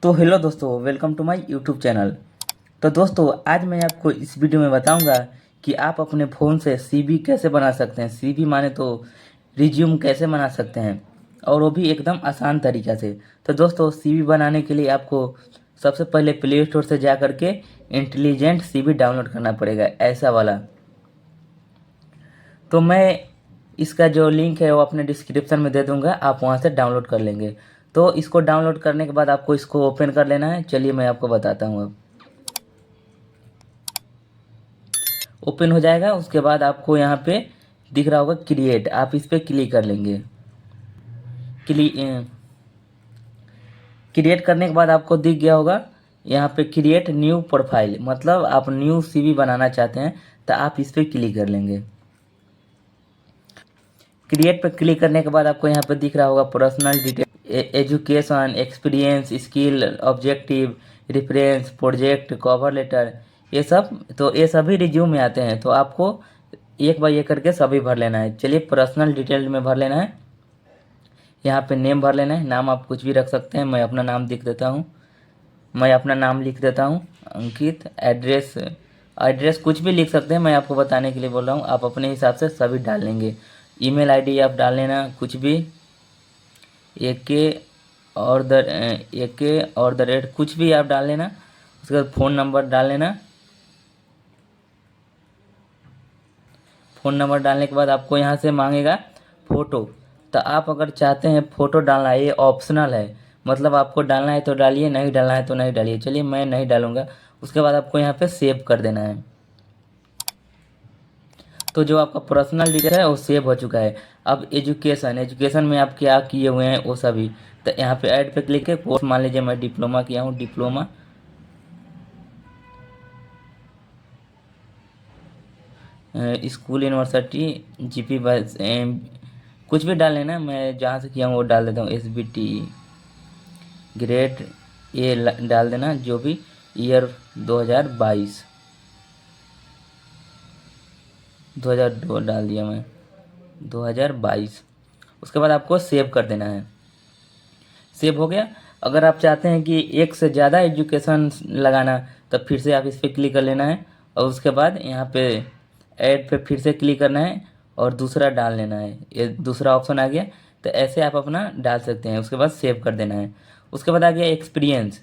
तो हेलो दोस्तों, welcome to my YouTube channel. तो दोस्तों, आज मैं आपको इस वीडियो में बताऊंगा कि आप अपने फ़ोन से सीवी कैसे बना सकते हैं। सीवी माने तो रिज्यूम कैसे बना सकते हैं, और वो भी एकदम आसान तरीक़ा से। तो दोस्तों, सीवी बनाने के लिए आपको सबसे पहले प्ले स्टोर से जा कर के इंटेलिजेंट सीवी डाउनलोड करना पड़ेगा, ऐसा वाला। तो मैं इसका जो लिंक है वो अपने डिस्क्रिप्शन में दे दूंगा, आप वहाँ से डाउनलोड कर लेंगे। तो इसको डाउनलोड करने के बाद आपको इसको ओपन कर लेना है। चलिए मैं आपको बताता हूँ। अब ओपन हो जाएगा, उसके बाद आपको यहाँ पे दिख रहा होगा क्रिएट, आप इस पर क्लिक कर लेंगे। क्रिएट करने के बाद आपको दिख गया होगा यहाँ पे क्रिएट न्यू प्रोफाइल, मतलब आप न्यू सीवी बनाना चाहते हैं तो आप इस पर क्लिक कर लेंगे। क्रिएट पर क्लिक करने के बाद आपको यहाँ पे दिख रहा होगा personal detail, education, experience, skill, objective, reference, project, cover letter, ये सब। तो ये सभी रिज्यूम में आते हैं, तो आपको एक बार ये करके सभी भर लेना है। चलिए पर्सनल डिटेल में भर लेना है। यहाँ पे नेम भर लेना है। नाम आप कुछ भी रख सकते हैं, मैं अपना नाम लिख देता हूँ। अंकित। एड्रेस कुछ भी लिख सकते हैं, मैं आपको बताने के लिए बोल रहा हूँ। आप अपने हिसाब से सभी डाल लेंगे। ईमेल आईडी आप डाल लेना कुछ भी, AK कुछ भी आप डाल लेना। उसके बाद फ़ोन नंबर डाल लेना। फ़ोन नंबर डालने के बाद आपको यहाँ से मांगेगा फ़ोटो। तो आप अगर चाहते हैं फ़ोटो डालना, ये ऑप्शनल है, मतलब आपको डालना है तो डालिए, नहीं डालना है तो नहीं डालिए। चलिए मैं नहीं डालूँगा। उसके बाद आपको यहाँ पे सेव कर देना है। तो जो आपका पर्सनल डिटेल है वो सेव हो चुका है। अब एजुकेशन में आप क्या किए हुए हैं वो सभी, तो यहाँ पे ऐड पे क्लिक है। कोर्स मान लीजिए मैं डिप्लोमा किया हूँ, डिप्लोमा। स्कूल, यूनिवर्सिटी, GP बस, कुछ भी डाल लेना। मैं जहाँ से किया हूँ वो डाल देता हूँ। SBT ग्रेड ये डाल देना, जो भी ईयर 2022 2002 डाल दिया मैं, 2022। उसके बाद आपको सेव कर देना है। सेव हो गया। अगर आप चाहते हैं कि एक से ज़्यादा एजुकेशन लगाना, तो फिर से आप इस पर क्लिक कर लेना है, और उसके बाद यहाँ पे ऐड पे फिर से क्लिक करना है और दूसरा डाल लेना है। ये दूसरा ऑप्शन आ गया। तो ऐसे आप अपना डाल सकते हैं। उसके बाद सेव कर देना है। उसके बाद आ गया एक्सपीरियंस।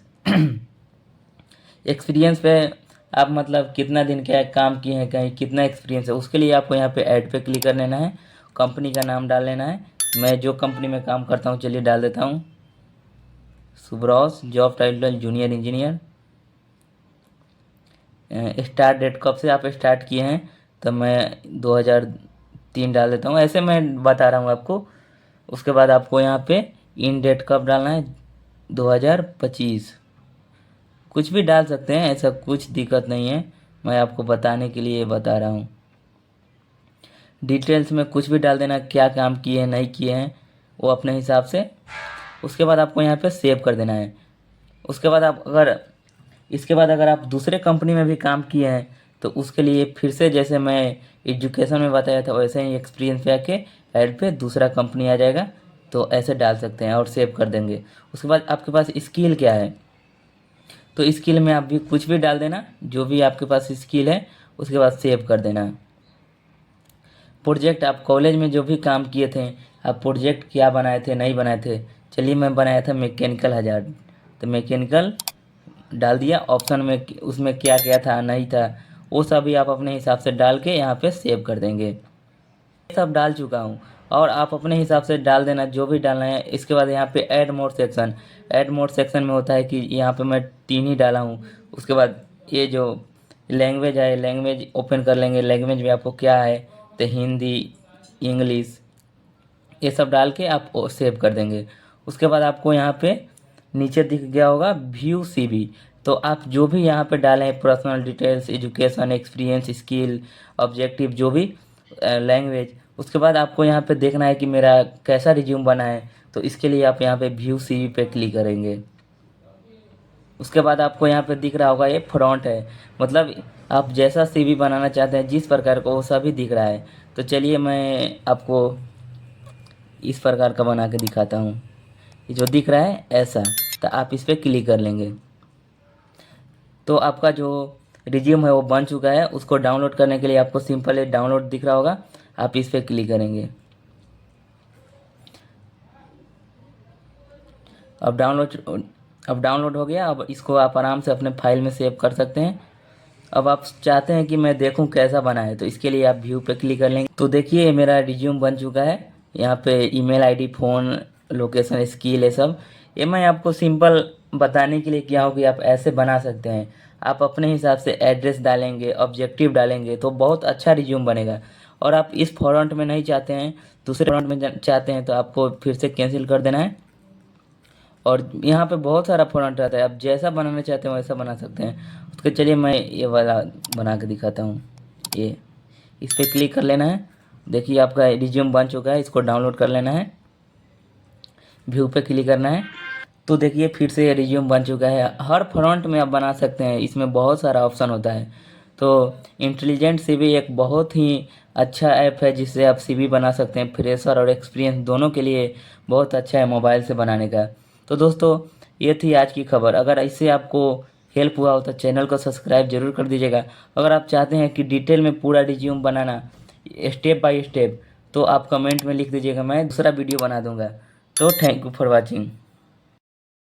एक्सपीरियंस पे आप मतलब कितना दिन क्या काम किए हैं, कहीं कितना एक्सपीरियंस है, उसके लिए आपको यहाँ पे ऐड पे क्लिक कर लेना है। कंपनी का नाम डाल लेना है। मैं जो कंपनी में काम करता हूँ, चलिए डाल देता हूँ, सुब्रॉस। Job title junior engineer. Start date कब से आप स्टार्ट किए हैं, तो मैं 2003 डाल देता हूँ। ऐसे मैं बता रहा हूँ आपको। उसके बाद आपको यहाँ पे इन डेट कब डालना है, 2025। कुछ भी डाल सकते हैं, ऐसा कुछ दिक्कत नहीं है, मैं आपको बताने के लिए बता रहा हूँ। डिटेल्स में कुछ भी डाल देना, क्या काम किए हैं नहीं किए हैं वो अपने हिसाब से। उसके बाद आपको यहाँ पे सेव कर देना है। उसके बाद इसके बाद अगर आप दूसरे कंपनी में भी काम किए हैं, तो उसके लिए फिर से जैसे मैं एजुकेशन में बताया था, वैसे ही एक्सपीरियंस पे आके ऐड पे दूसरा कंपनी आ जाएगा। तो ऐसे डाल सकते हैं और सेव कर देंगे। उसके बाद आपके पास स्किल क्या है, तो स्किल में आप भी कुछ भी डाल देना, जो भी आपके पास स्किल है। उसके बाद सेव कर देना। प्रोजेक्ट, आप कॉलेज में जो भी काम किए थे, आप प्रोजेक्ट क्या बनाए थे नहीं बनाए थे। चलिए मैं बनाया था मैकेनिकल हजार्ड, तो मैकेनिकल डाल दिया। ऑप्शन में उसमें क्या क्या था नहीं था, वो सभी आप अपने हिसाब से डाल के यहाँ पे सेव कर देंगे। सब डाल चुका हूँ, और आप अपने हिसाब से डाल देना जो भी डालना है। इसके बाद यहाँ पे ऐड मोर सेक्शन में होता है कि यहाँ पे मैं 3 ही डाला हूँ। उसके बाद ये जो लैंग्वेज है, लैंग्वेज ओपन कर लेंगे। लैंग्वेज में आपको क्या है, तो हिंदी, इंग्लिश, ये सब डाल के आप सेव कर देंगे। उसके बाद आपको यहाँ पे नीचे दिख गया होगा व्यू सीवी। तो आप जो भी यहाँ पे डालें, personal details, education, experience, skill, objective, जो भी लैंग्वेज, उसके बाद आपको यहाँ पे देखना है कि मेरा कैसा रिज्यूम बना है। तो इसके लिए आप यहाँ पे व्यू सीवी पे क्लिक करेंगे। उसके बाद आपको यहाँ पे दिख रहा होगा ये फ्रंट है, मतलब आप जैसा सीवी बनाना चाहते हैं जिस प्रकार को, वो सभी दिख रहा है। तो चलिए मैं आपको इस प्रकार का बना के दिखाता हूँ। ये जो दिख रहा है ऐसा, तो आप इस पर क्लिक कर लेंगे। तो आपका जो रिज्यूम है वो बन चुका है। उसको डाउनलोड करने के लिए आपको सिंपल एक डाउनलोड दिख रहा होगा, आप इस पर क्लिक करेंगे। अब डाउनलोड हो गया। अब इसको आप आराम से अपने फाइल में सेव कर सकते हैं। अब आप चाहते हैं कि मैं देखूं कैसा बना है, तो इसके लिए आप व्यू पे क्लिक कर लेंगे। तो देखिए मेरा रिज्यूम बन चुका है। यहाँ पे email ID, phone, location, skill है सब। ये मैं आपको सिंपल बताने के लिए किया हूँ कि आप ऐसे बना सकते हैं। आप अपने हिसाब से एड्रेस डालेंगे, ऑब्जेक्टिव डालेंगे तो बहुत अच्छा रिज्यूम बनेगा। और आप इस फॉन्ट में नहीं चाहते हैं, दूसरे फॉन्ट में चाहते हैं, तो आपको फिर से कैंसिल कर देना है। और यहाँ पे बहुत सारा फॉन्ट रहता है, आप जैसा बनाना चाहते हैं वैसा बना सकते हैं। उसके चलिए मैं ये वाला बना के दिखाता हूँ। ये इस पर क्लिक कर लेना है। देखिए आपका रिज्यूम बन चुका है, इसको डाउनलोड कर लेना है, व्यू पे क्लिक करना है। तो देखिए फिर से ये रिज्यूम बन चुका है। हर फ्रंट में आप बना सकते हैं, इसमें बहुत सारा ऑप्शन होता है। तो इंटेलिजेंट सीवी एक बहुत ही अच्छा ऐप है जिससे आप सीवी बना सकते हैं। फ्रेशर और एक्सपीरियंस दोनों के लिए बहुत अच्छा है मोबाइल से बनाने का। तो दोस्तों ये थी आज की खबर। अगर इससे आपको हेल्प हुआ हो तो चैनल को सब्सक्राइब जरूर कर दीजिएगा। अगर आप चाहते हैं कि डिटेल में पूरा resume banana step by step, तो आप कमेंट में लिख दीजिएगा, मैं दूसरा वीडियो बना दूंगा। तो थैंक यू फॉर वॉचिंग।